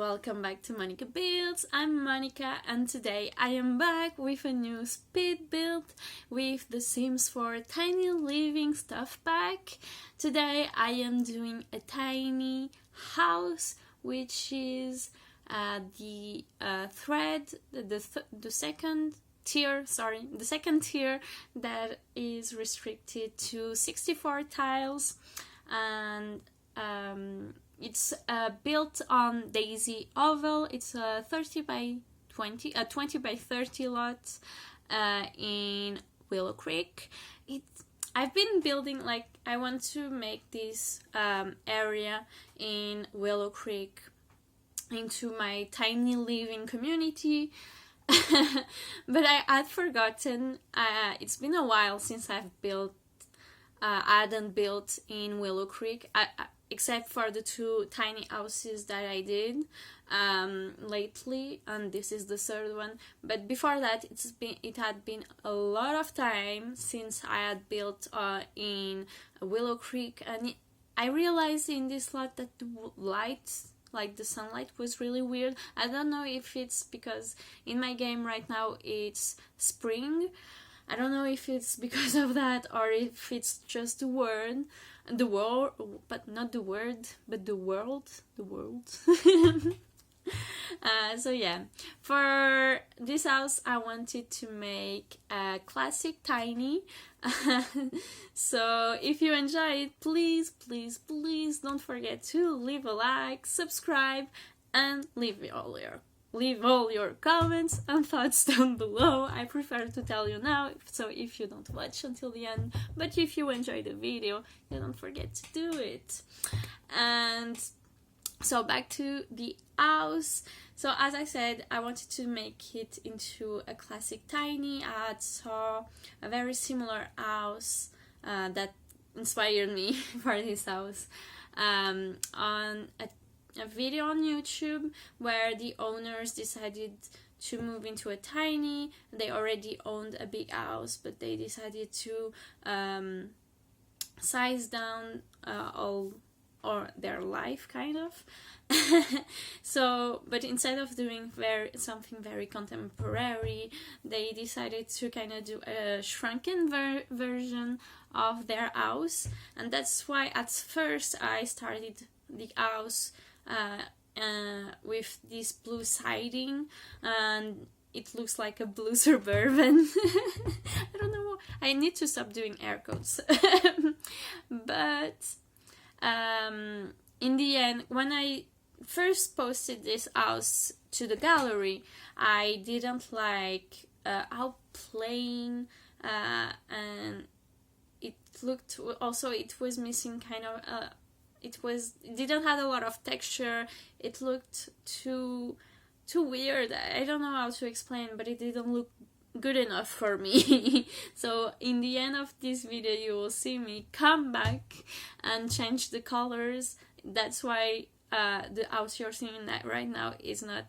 welcome back to Monicabuilds. I'm Monica and today I am back with a new speed build with the Sims 4 Tiny Living stuff pack. Today I am doing a tiny house, which is the second tier that is restricted to 64 tiles, and it's built on Daisy Hovel. It's a 20 by 30 lot in Willow Creek. I've been building, I want to make this area in Willow Creek into my tiny living community. But I had forgotten. It's been a while since I hadn't built in Willow Creek, except for the two tiny houses that I did lately, and this is the third one. But before that, it had been a lot of time since I had built in Willow Creek, and I realized in this lot that the lights, the sunlight, was really weird. I don't know if it's because in my game right now it's spring. I don't know if it's because of that or if it's just the world, but not the word, but the world. So yeah, for this house I wanted to make a classic tiny. So if you enjoy it, please don't forget to leave a like, subscribe, and leave all your comments and thoughts down below. I prefer to tell you now, so if you don't watch until the end, but if you enjoy the video, you don't forget to do it. And so back to the house. So as I said, I wanted to make it into a classic tiny. I saw a very similar house that inspired me for this house on a video on YouTube where the owners decided to move into a tiny. They already owned a big house, but they decided to size down their life, kind of. So, but instead of doing something very contemporary, they decided to kind of do a shrunken version of their house, and that's why at first I started the house with this blue siding, and it looks like a blue Suburban. I don't know, I need to stop doing air quotes. But in the end, when I first posted this house to the gallery, I didn't like how plain and it looked. Also, it was missing kind of it didn't have a lot of texture. It looked too weird. I don't know how to explain, but it didn't look good enough for me. So in the end of this video, you will see me come back and change the colors. That's why the house you're seeing right now is not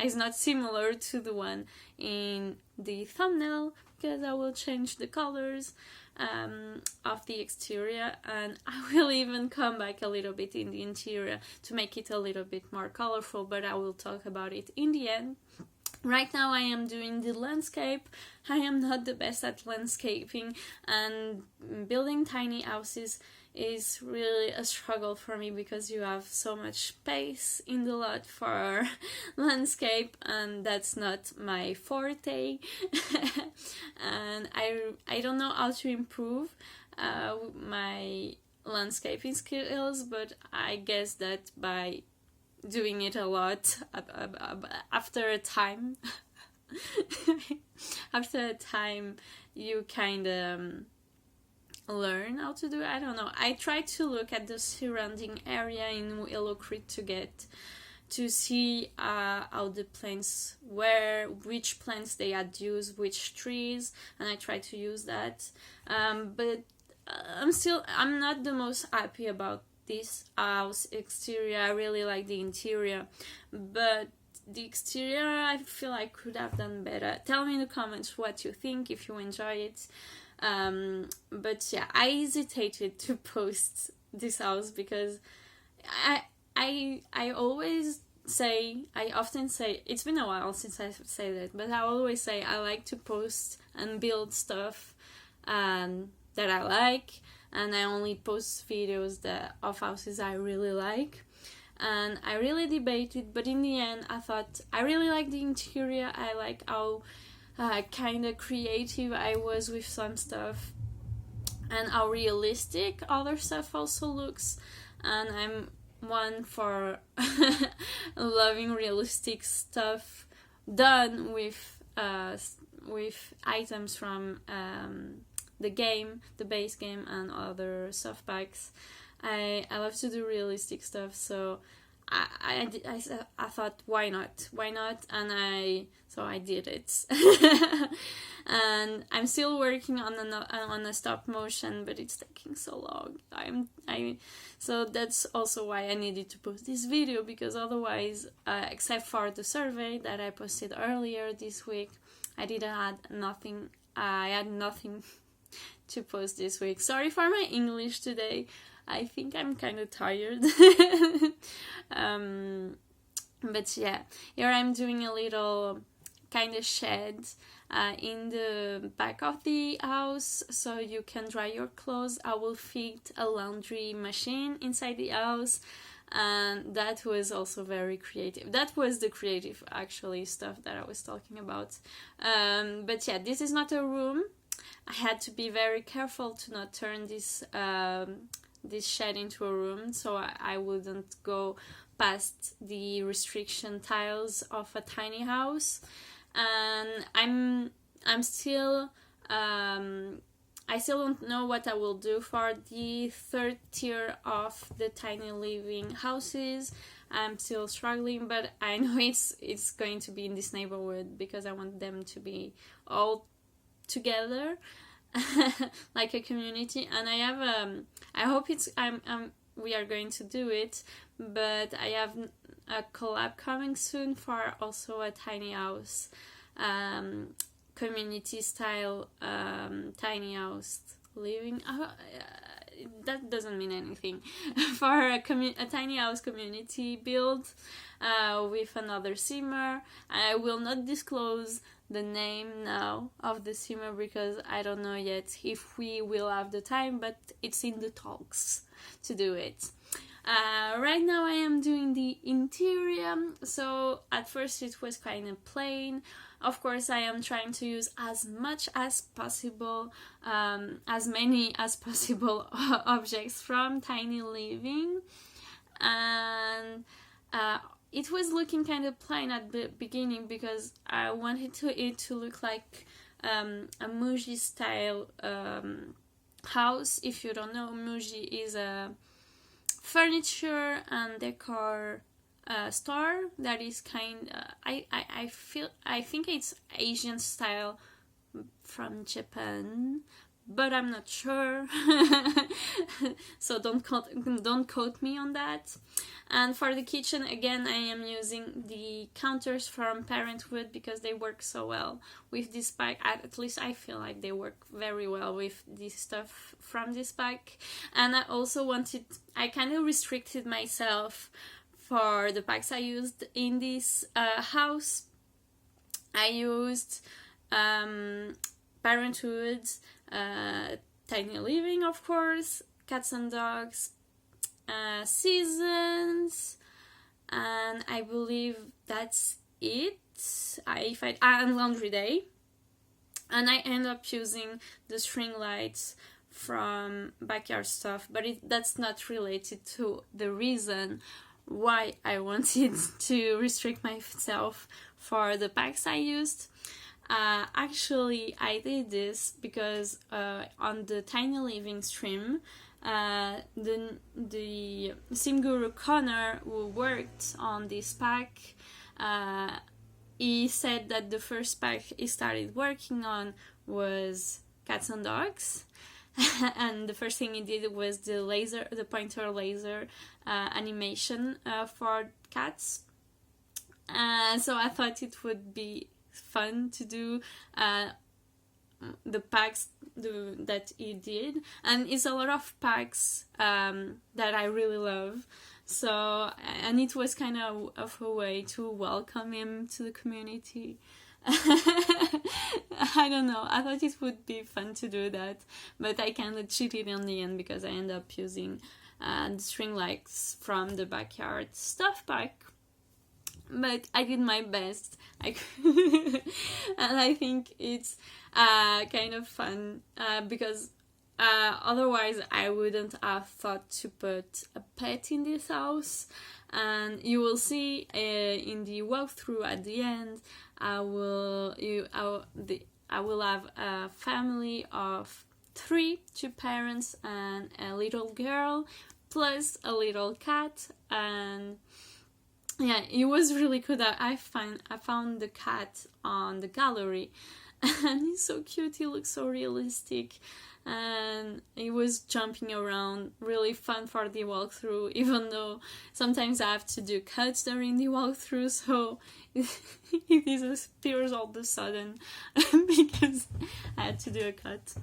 is not similar to the one in the thumbnail, because I will change the colors of the exterior, and I will even come back a little bit in the interior to make it a little bit more colorful, but I will talk about it in the end. Right now I am doing the landscape. I am not the best at landscaping, and building tiny houses is really a struggle for me because you have so much space in the lot for landscape, and that's not my forte. And I don't know how to improve my landscaping skills, but I guess that by doing it a lot after a time you kind of learn how to do it. I don't know. I tried to look at the surrounding area in Willow Creek to see how the plants were, which plants they had used, which trees, and I tried to use that, but I'm not the most happy about this house exterior. I really like the interior, but the exterior I feel I could have done better. Tell me in the comments what you think, if you enjoy it. But yeah, I hesitated to post this house because I I always say, I often say, it's been a while since I say that, but I always say I like to post and build stuff that I like, and I only post videos of houses I really like. And I really debated, but in the end I thought I really like the interior. I like how kind of creative I was with some stuff, and how realistic other stuff also looks. And I'm one for loving realistic stuff done with items from the base game, and other soft packs. I love to do realistic stuff, so I thought, why not, and I did it. And I'm still working on a stop motion, but it's taking so long. So that's also why I needed to post this video, because otherwise, except for the survey that I posted earlier this week, I had nothing to post this week. Sorry for my English today. I think I'm kind of tired. But yeah, here I'm doing a little kind of shed in the back of the house, so you can dry your clothes. I will fit a laundry machine inside the house, and that was also very creative. That was the creative, actually, stuff that I was talking about. But yeah, this is not a room. I had to be very careful to not turn this shed into a room, so I wouldn't go past the restriction tiles of a tiny house. And I'm still I still don't know what I will do for the third tier of the tiny living houses. I'm still struggling, but I know it's going to be in this neighborhood, because I want them to be all together like a community. And I have I hope we are going to do it, but I have a collab coming soon for also a tiny house, community style, tiny house living. That doesn't mean anything. For a tiny house community build with another simmer. I will not disclose the name now of the simmer, because I don't know yet if we will have the time, but it's in the talks to do it. Right now I am doing the interior, so at first it was kind of plain. Of course, I am trying to use as much as possible, as many as possible objects from Tiny Living, and it was looking kind of plain at the beginning, because I wanted it to look like a Muji style house. If you don't know, Muji is a furniture and decor store that is kind I think it's Asian style from Japan, but I'm not sure. So don't quote me on that. And for the kitchen, again, I am using the counters from Parenthood, because they work so well with this pack. At least I feel like they work very well with this stuff from this pack. And I also I kind of restricted myself for the packs I used in this house. I used Parenthood, Tiny Living, of course, Cats and Dogs, Seasons, and I believe that's it. And Laundry Day. And I end up using the string lights from Backyard Stuff, but that's not related to the reason why I wanted to restrict myself for the packs I used. Actually, I did this because on the Tiny Living stream, the Sim Guru Connor, who worked on this pack, he said that the first pack he started working on was Cats and Dogs. And the first thing he did was the pointer laser animation for cats. So I thought it would be fun to do the packs that he did, and it's a lot of packs that I really love. So, and it was kind of a way to welcome him to the community. I don't know, I thought it would be fun to do that, but I kind of cheated in the end because I ended up using the string lights from the backyard stuff pack. But I did my best, and I think it's kind of fun because otherwise I wouldn't have thought to put a pet in this house. And you will see in the walkthrough at the end, I will have a family of 3, 2 parents and a little girl plus a little cat. And yeah, it was really good. I found the cat on the gallery, and he's so cute. He looks so realistic, and he was jumping around. Really fun for the walkthrough, even though sometimes I have to do cuts during the walkthrough, so he disappears all of a sudden because I had to do a cut,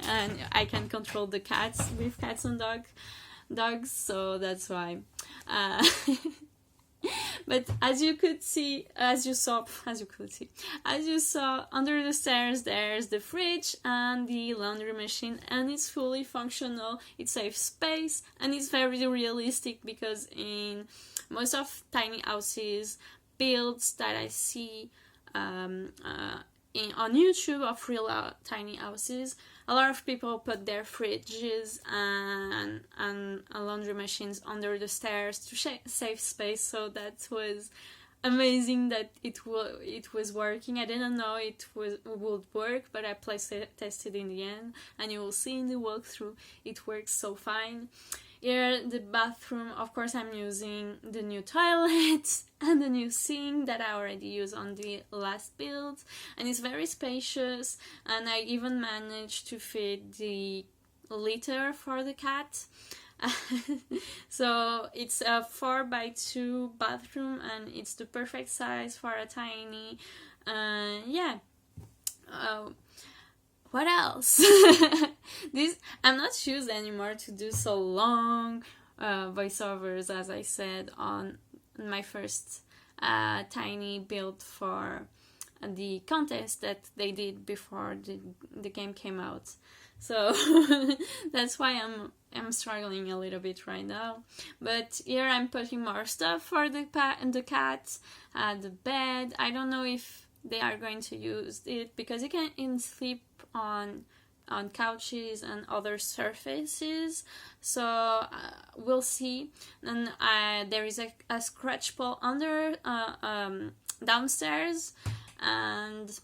and I can control the cats with cats and dogs, so that's why. But as you saw under the stairs, there's the fridge and the laundry machine, and it's fully functional. It saves space, and it's very realistic because in most of tiny houses builds that I see on YouTube of real tiny houses, a lot of people put their fridges and laundry machines under the stairs to save space. So that was amazing that it was working. I didn't know it would work, but I tested in the end, and you will see in the walkthrough it works so fine. Here, the bathroom, of course, I'm using the new toilet and the new sink that I already used on the last build, and it's very spacious, and I even managed to fit the litter for the cat. So it's a 4x2 bathroom, and it's the perfect size for a tiny. What else? I'm not used anymore to do so long voiceovers, as I said on my first tiny build for the contest that they did before the game came out. So that's why I'm struggling a little bit right now. But here I'm putting more stuff for the cat, the bed. I don't know if they are going to use it because you can sleep on couches and other surfaces, so we'll see. And there is a scratch pole under downstairs, and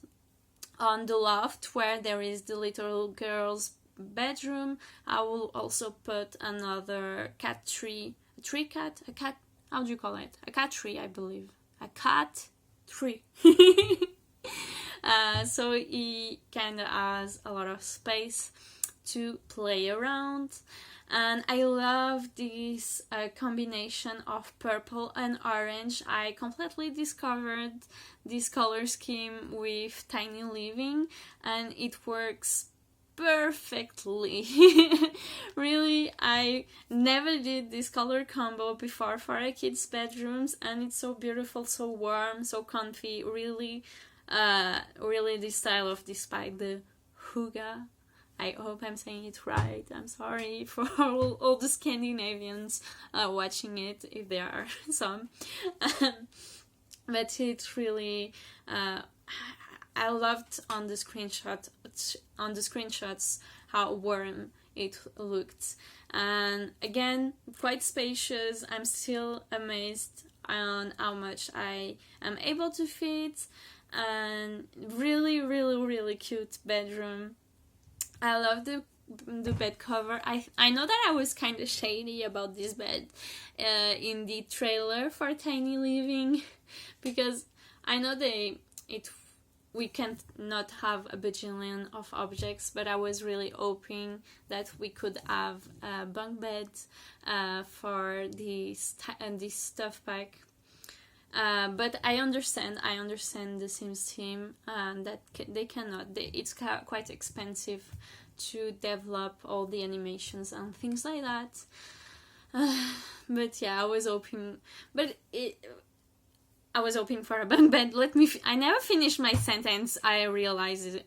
on the loft where there is the little girl's bedroom, I will also put another cat tree. How do you call it? A cat tree, I believe. A cat tree. So he kind of has a lot of space to play around, and I love this combination of purple and orange. I completely discovered this color scheme with Tiny Living, and it works perfectly. Really, I never did this color combo before for a kid's bedrooms, and it's so beautiful, so warm, so comfy. Really the style of this pack, the Huga. I hope I'm saying it right. I'm sorry for all the Scandinavians watching it, if there are some. But it's really I loved on the screenshots how warm it looked, and again quite spacious. I'm still amazed on how much I am able to fit, and really cute bedroom. I love the bed cover. I know that I was kind of shady about this bed in the trailer for Tiny Living, because I know we can't not have a bajillion of objects, but I was really hoping that we could have bunk beds for this stuff pack. But I understand the Sims team, that they cannot. It's quite expensive to develop all the animations and things like that. But yeah, I was hoping for a bunk bed. I never finished my sentence. I realized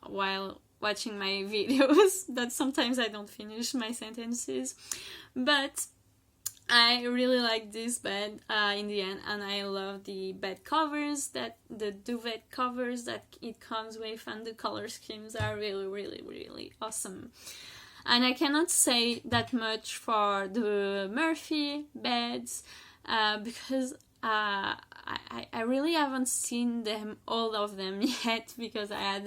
while watching my videos that sometimes I don't finish my sentences, but I really like this bed in the end, and I love the bed covers, the duvet covers that it comes with, and the color schemes are really, really, really awesome. And I cannot say that much for the Murphy beds because I really haven't seen them, all of them yet, because I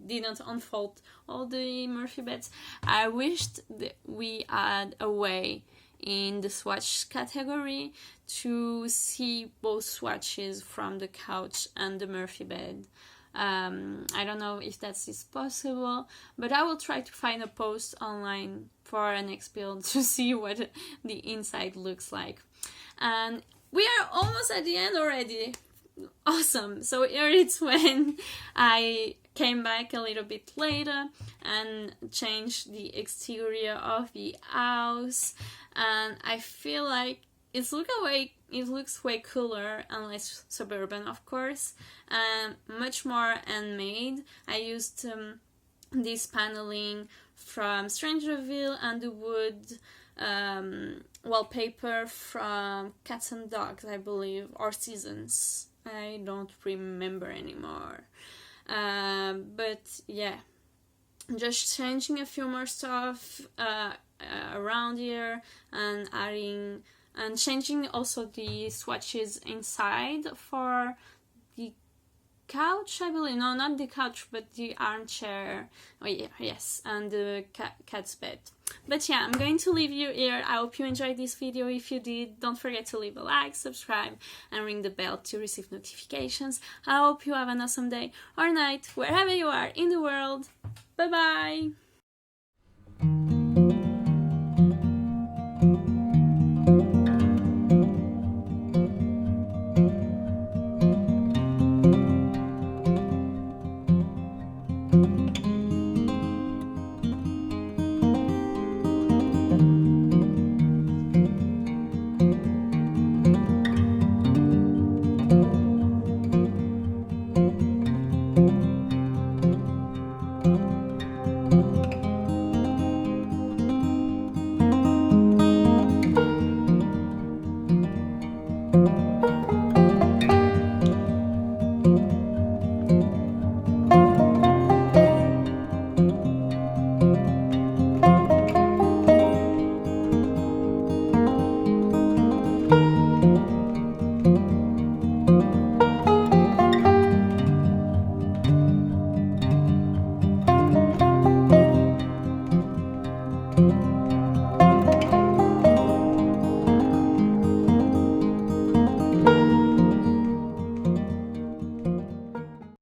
didn't unfold all the Murphy beds. I wished that we had a way in the swatch category to see both swatches from the couch and the Murphy bed. I don't know if that is possible, but I will try to find a post online for our next build to see what the inside looks like. And we are almost at the end already. Awesome. So here it's when I came back a little bit later and changed the exterior of the house, and I feel like it looks way cooler and less suburban, of course, and much more handmade. I used this paneling from Strangerville and the wood wallpaper from Cats and Dogs, I believe, or Seasons. I don't remember anymore. But yeah, just changing a few more stuff around here and adding and changing also the swatches inside for the couch, I believe. No, not the couch, but the armchair. Oh yeah, yes, and the cat's bed. But yeah, I'm going to leave you here. I hope you enjoyed this video. If you did, don't forget to leave a like, subscribe, and ring the bell to receive notifications. I hope you have an awesome day or night, wherever you are in the world. Bye bye!